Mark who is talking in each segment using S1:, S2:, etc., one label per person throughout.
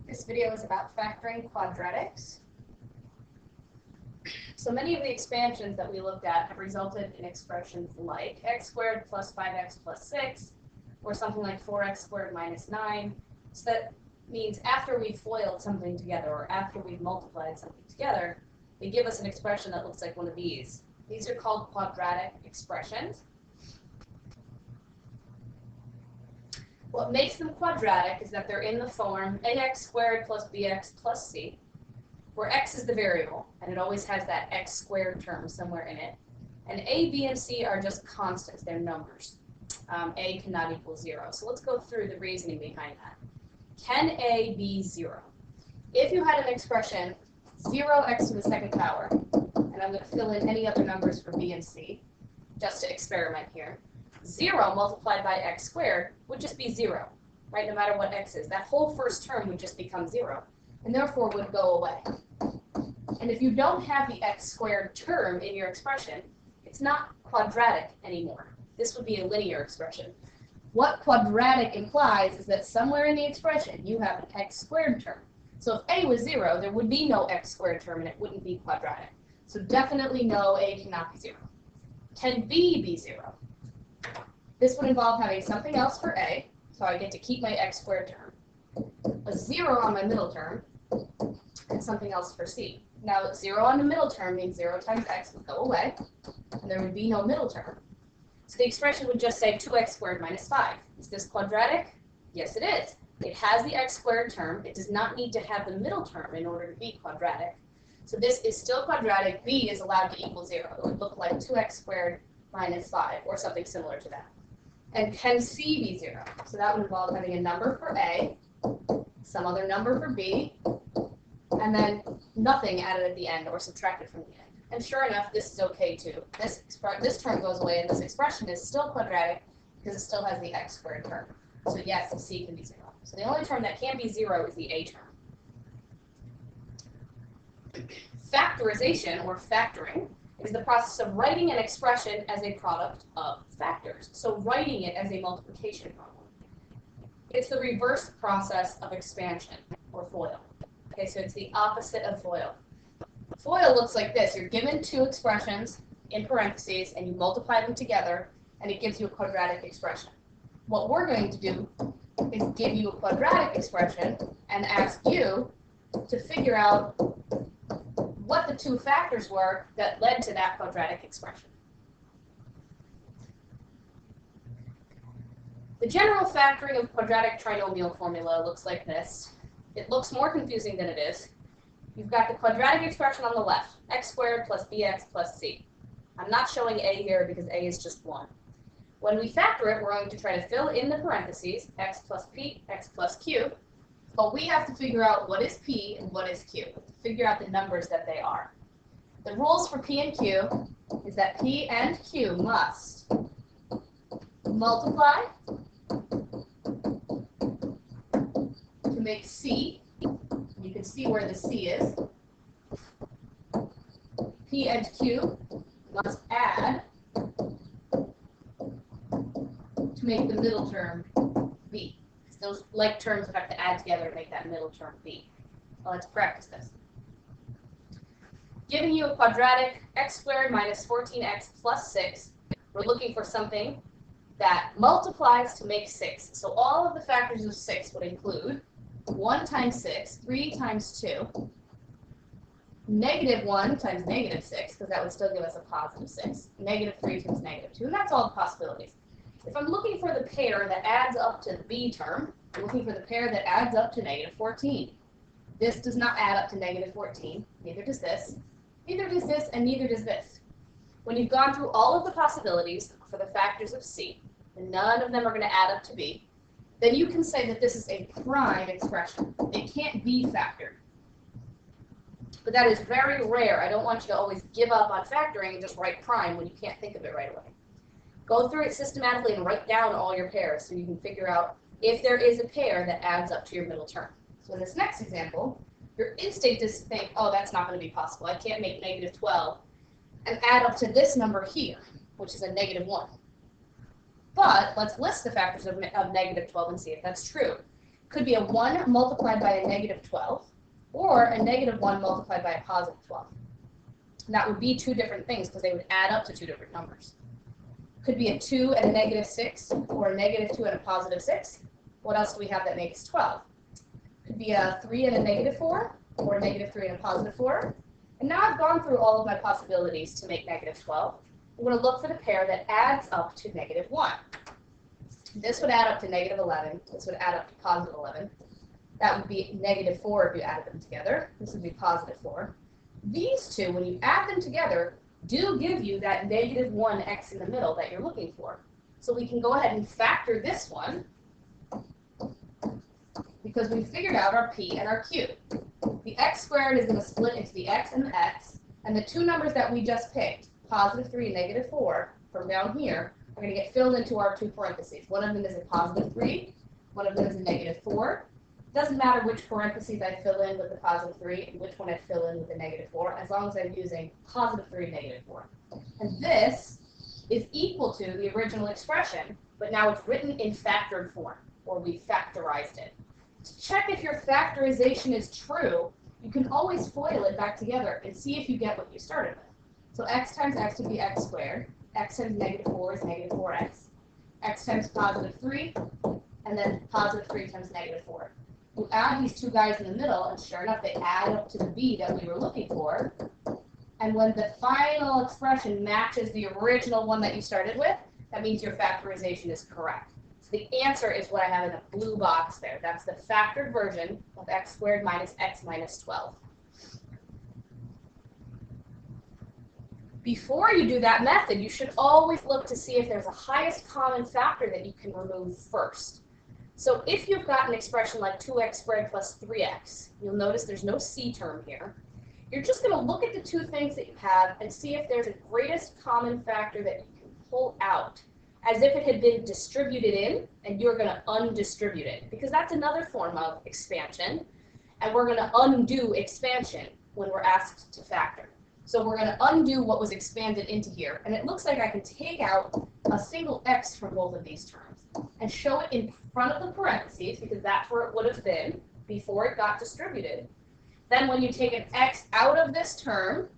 S1: This video is about factoring quadratics. So many of the expansions that we looked at have resulted in expressions like x squared plus 5x plus 6, or something like 4x squared minus 9. So that means after we've FOILed something together, or after we've multiplied something together, they give us an expression that looks like one of these. These are called quadratic expressions. What makes them quadratic is that they're in the form ax squared plus bx plus c, where x is the variable, and it always has that x squared term somewhere in it. And a, b, and c are just constants, they're numbers. A cannot equal 0. So let's go through the reasoning behind that. Can a be 0? If you had an expression 0x to the second power, and I'm going to fill in any other numbers for b and c, just to experiment here, 0 multiplied by x squared would just be 0, right? No matter what x is. That whole first term would just become 0, and therefore would go away. And if you don't have the x squared term in your expression, it's not quadratic anymore. This would be a linear expression. What quadratic implies is that somewhere in the expression you have an x squared term. So if a was 0, there would be no x squared term, and it wouldn't be quadratic. So definitely no, a cannot be 0. Can b be 0? This would involve having something else for a, so I get to keep my x squared term, a 0 on my middle term, and something else for c. Now 0 on the middle term means 0 times x would go away, and there would be no middle term. So the expression would just say 2x squared minus 5. Is this quadratic? Yes, it is. It has the x squared term. It does not need to have the middle term in order to be quadratic. So this is still quadratic. B is allowed to equal 0. It would look like 2x squared minus 5, or something similar to that. And can c be 0? So that would involve having a number for a, some other number for b, and then nothing added at the end or subtracted from the end. And sure enough, this is okay too. This term goes away, and this expression is still quadratic because it still has the x squared term. So yes, the c can be 0. So the only term that can't be 0 is the a term. Factorization, or factoring, is the process of writing an expression as a product of factors. So writing it as a multiplication problem. It's the reverse process of expansion, or FOIL. Okay, so it's the opposite of FOIL. FOIL looks like this. You're given two expressions in parentheses, and you multiply them together, and it gives you a quadratic expression. What we're going to do is give you a quadratic expression and ask you to figure out what the two factors were that led to that quadratic expression. The general factoring of quadratic trinomial formula looks like this. It looks more confusing than it is. You've got the quadratic expression on the left, x squared plus bx plus c. I'm not showing a here because a is just 1. When we factor it, we're going to try to fill in the parentheses, x plus p, x plus q, but we have to figure out what is p and what is q, figure out the numbers that they are. The rules for p and q is that p and q must multiply to make c. You can see where the c is. P and q must add to make the middle term b. Those like terms would have to add together to make that middle term b. Well, let's practice this. Giving you a quadratic x squared minus 14x plus 6, we're looking for something that multiplies to make 6. So all of the factors of 6 would include 1 times 6, 3 times 2, negative 1 times negative 6, because that would still give us a positive 6, negative 3 times negative 2, and that's all the possibilities. If I'm looking for the pair that adds up to the b term, I'm looking for the pair that adds up to negative 14. This does not add up to negative 14, neither does this, and neither does this. When you've gone through all of the possibilities for the factors of c, and none of them are going to add up to b, then you can say that this is a prime expression. It can't be factored. But that is very rare. I don't want you to always give up on factoring and just write prime when you can't think of it right away. Go through it systematically and write down all your pairs so you can figure out if there is a pair that adds up to your middle term. So in this next example, your instinct is to think, oh, that's not going to be possible. I can't make negative 12 and add up to this number here, which is a negative 1. But let's list the factors of negative 12 and see if that's true. could be a 1 multiplied by a negative 12, or a negative 1 multiplied by a positive 12. And that would be two different things because they would add up to two different numbers. Could be a 2 and a negative 6, or a negative 2 and a positive 6. What else do we have that makes 12? Could be a 3 and a negative 4, or a negative 3 and a positive 4. And now I've gone through all of my possibilities to make negative 12. I'm going to look for the pair that adds up to negative 1. This would add up to negative 11. This would add up to positive 11. That would be negative 4 if you added them together. This would be positive 4. These two, when you add them together, do give you that negative 1x in the middle that you're looking for. So we can go ahead and factor this one because we figured out our p and our q. The x squared is going to split into the x and the x, and the two numbers that we just picked, positive 3 and negative 4, from down here, are going to get filled into our two parentheses. One of them is a positive 3, one of them is a negative 4. It doesn't matter which parentheses I fill in with the positive 3 and which one I fill in with the negative 4, as long as I'm using positive 3, negative 4. And this is equal to the original expression, but now it's written in factored form, or we factorized it. To check if your factorization is true, you can always FOIL it back together and see if you get what you started with. So x times x would be x squared, x times negative 4 is negative 4x, x times positive 3, and then positive 3 times negative 4. You add these two guys in the middle, and sure enough, they add up to the b that we were looking for. And when the final expression matches the original one that you started with, that means your factorization is correct. So the answer is what I have in the blue box there. That's the factored version of x squared minus x minus 12. Before you do that method, you should always look to see if there's a highest common factor that you can remove first. So if you've got an expression like 2x squared plus 3x, you'll notice there's no c term here. You're just going to look at the two things that you have and see if there's a greatest common factor that you can pull out, as if it had been distributed in, and you're going to undistribute it, because that's another form of expansion, and we're going to undo expansion when we're asked to factor. So we're going to undo what was expanded into here, and it looks like I can take out a single x from both of these terms and show it in front of the parentheses, because that's where it would have been before it got distributed. Then when you take an x out of this term,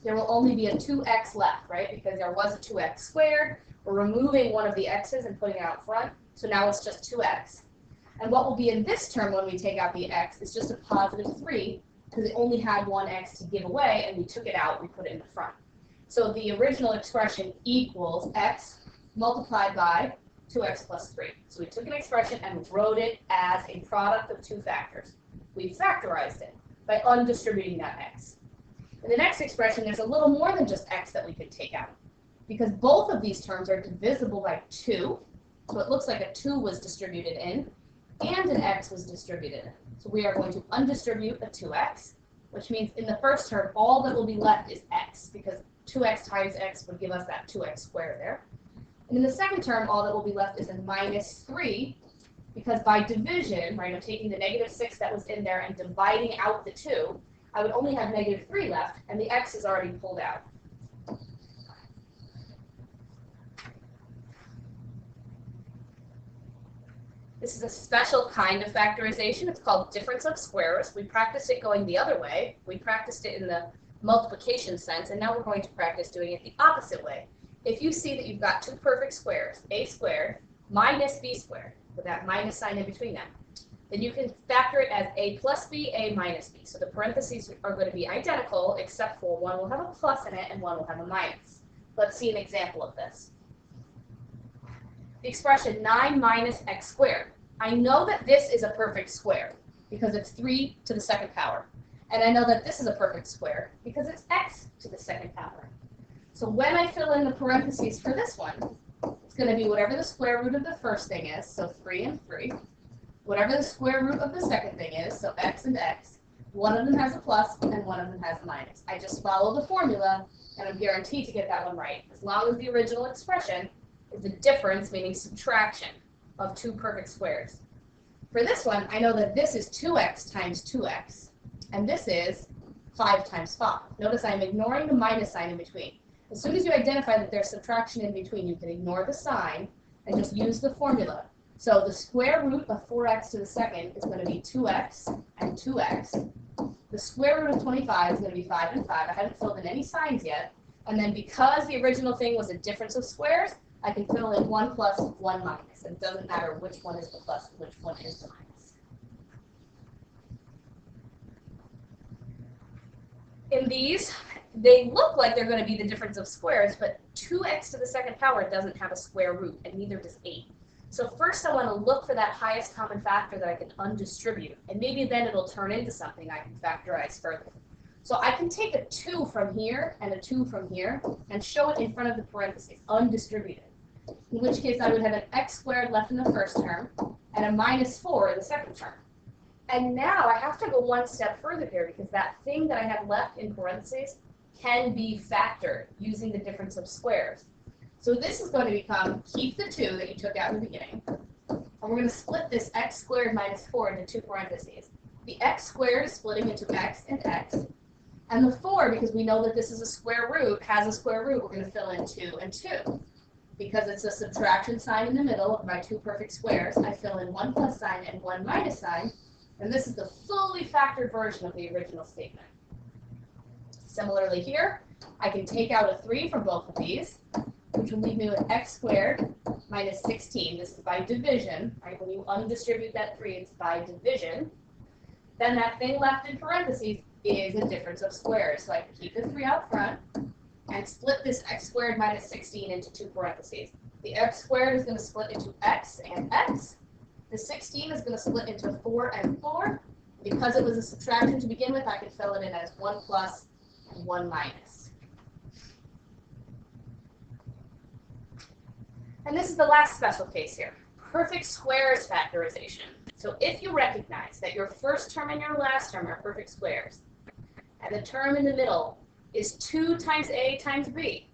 S1: there will only be a 2x left, right? Because there was a 2x squared. We're removing one of the x's and putting it out front, so now it's just 2x. And what will be in this term when we take out the x is just a positive 3, because it only had one x to give away, and we took it out, we put it in the front. So the original expression equals x multiplied by 2x plus 3. So we took an expression and wrote it as a product of two factors. We factorized it by undistributing that x. In the next expression, there's a little more than just x that we could take out, because both of these terms are divisible by 2. So it looks like a 2 was distributed in, and an x was distributed in. So we are going to undistribute a 2x, which means in the first term, all that will be left is x, because 2x times x would give us that 2x squared there. And in the second term, all that will be left is a minus 3, because by division, right, I'm taking the negative 6 that was in there and dividing out the 2, I would only have negative 3 left, and the x is already pulled out. This is a special kind of factorization. It's called difference of squares. We practiced it going the other way. We practiced it in the multiplication sense, and now we're going to practice doing it the opposite way. If you see that you've got two perfect squares, a squared minus b squared, with that minus sign in between them, then you can factor it as a plus b, a minus b. So the parentheses are going to be identical, except for one will have a plus in it and one will have a minus. Let's see an example of this. The expression 9 minus x squared. I know that this is a perfect square because it's 3 to the second power. And I know that this is a perfect square because it's x to the second power. So when I fill in the parentheses for this one, it's going to be whatever the square root of the first thing is, so 3 and 3. Whatever the square root of the second thing is, so x and x. One of them has a plus and one of them has a minus. I just follow the formula and I'm guaranteed to get that one right, as long as the original expression is the difference, meaning subtraction, of two perfect squares. For this one, I know that this is 2x times 2x, and this is 5 times 5. Notice I'm ignoring the minus sign in between. As soon as you identify that there's subtraction in between, you can ignore the sign and just use the formula. So the square root of 4x to the second is going to be 2x and 2x. The square root of 25 is going to be 5 and 5. I haven't filled in any signs yet. And then because the original thing was a difference of squares, I can fill in 1 plus, 1 minus. And it doesn't matter which one is the plus and which one is the minus. In these, they look like they're going to be the difference of squares, but 2x to the second power doesn't have a square root, and neither does 8. So first I want to look for that highest common factor that I can undistribute, and maybe then it'll turn into something I can factorize further. So I can take a 2 from here and a 2 from here and show it in front of the parentheses, undistributed. In which case I would have an x squared left in the first term and a minus 4 in the second term. And now I have to go one step further here because that thing that I have left in parentheses can be factored using the difference of squares. So this is going to become, keep the 2 that you took out in the beginning, and we're going to split this x squared minus 4 into 2 parentheses. The x squared is splitting into x and x, and the 4, because we know that this is a square root, has a square root, we're going to fill in 2 and 2. Because it's a subtraction sign in the middle of my 2 perfect squares, I fill in 1 plus sign and 1 minus sign, and this is the fully factored version of the original statement. Similarly here, I can take out a 3 from both of these, which will leave me with x squared minus 16. This is by division, right? When you undistribute that 3, it's by division. Then that thing left in parentheses is a difference of squares. So I can keep the 3 out front and split this x squared minus 16 into 2 parentheses. The x squared is going to split into x and x. The 16 is going to split into 4 and 4. Because it was a subtraction to begin with, I can fill it in as 1 plus and 1 minus. And this is the last special case here, perfect squares factorization. So if you recognize that your first term and your last term are perfect squares, and the term in the middle is 2 times a times b,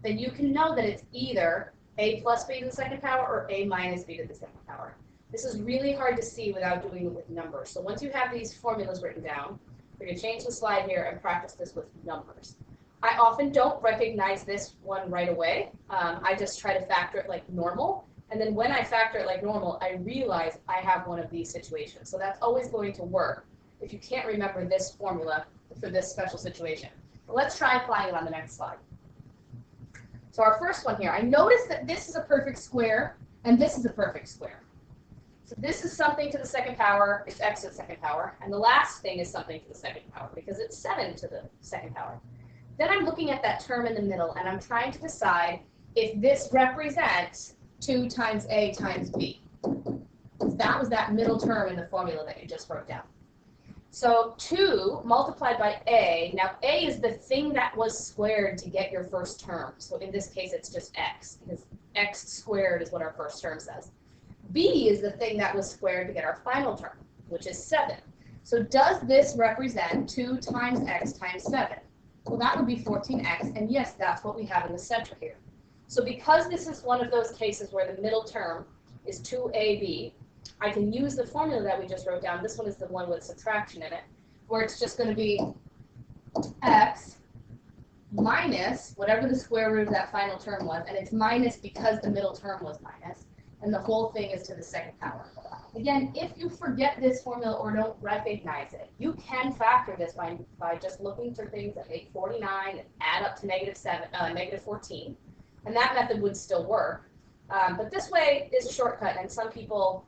S1: then you can know that it's either a plus b to the second power or a minus b to the second power. This is really hard to see without doing it with numbers. So once you have these formulas written down, we're going to change the slide here and practice this with numbers. I often don't recognize this one right away. I just try to factor it like normal. And then when I factor it like normal, I realize I have one of these situations. So that's always going to work if you can't remember this formula for this special situation. But let's try applying it on the next slide. So our first one here, I notice that this is a perfect square and this is a perfect square. So this is something to the second power, it's x to the second power. And the last thing is something to the second power because it's 7 to the second power. Then I'm looking at that term in the middle, and I'm trying to decide if this represents 2 times a times b. That was that middle term in the formula that you just wrote down. So 2 multiplied by a, now a is the thing that was squared to get your first term. So in this case, it's just x, because x squared is what our first term says. B is the thing that was squared to get our final term, which is 7. So does this represent 2 times x times 7? Well, that would be 14x, and yes, that's what we have in the center here. So because this is one of those cases where the middle term is 2ab, I can use the formula that we just wrote down. This one is the one with subtraction in it, where it's just going to be x minus whatever the square root of that final term was, and it's minus because the middle term was minus, and the whole thing is to the second power. Again, if you forget this formula or don't recognize it, you can factor this by just looking for things that make 49 and add up to negative 14, and that method would still work. But this way is a shortcut, and some people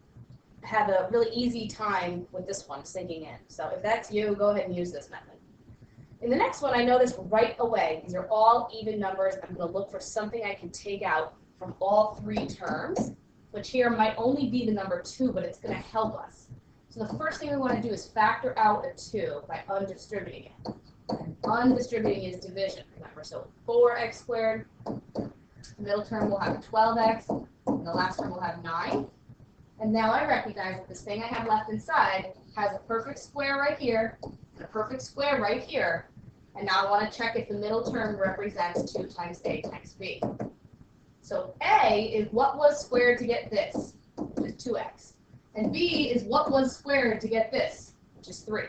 S1: have a really easy time with this one sinking in. So if that's you, go ahead and use this method. In the next one, I noticed right away, these are all even numbers. I'm going to look for something I can take out from all 3 terms, which here might only be the number 2, but it's going to help us. So the first thing we want to do is factor out a 2 by undistributing it. And undistributing is division, remember. So 4x squared, the middle term will have 12x, and the last term will have 9. And now I recognize that this thing I have left inside has a perfect square right here, and a perfect square right here. And now I want to check if the middle term represents 2 times a times b. So a is what was squared to get this, which is 2x. And b is what was squared to get this, which is 3.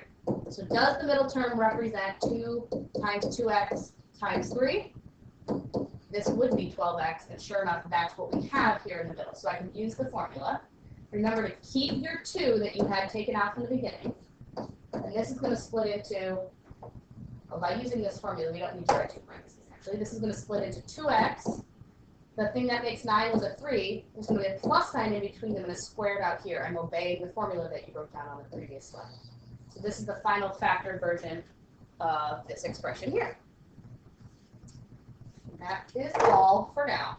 S1: So does the middle term represent 2 times 2x times 3? This would be 12x, and sure enough, that's what we have here in the middle. So I can use the formula. remember to keep your 2 that you had taken out from the beginning. And this is going to split into, by using this formula, we don't need to write 2 parentheses. Actually, this is going to split into 2x. The thing that makes 9 was a 3. There's going to be a plus sign in between them and a squared out here. I'm obeying the formula that you wrote down on the previous slide. So this is the final factored version of this expression here. That is all for now.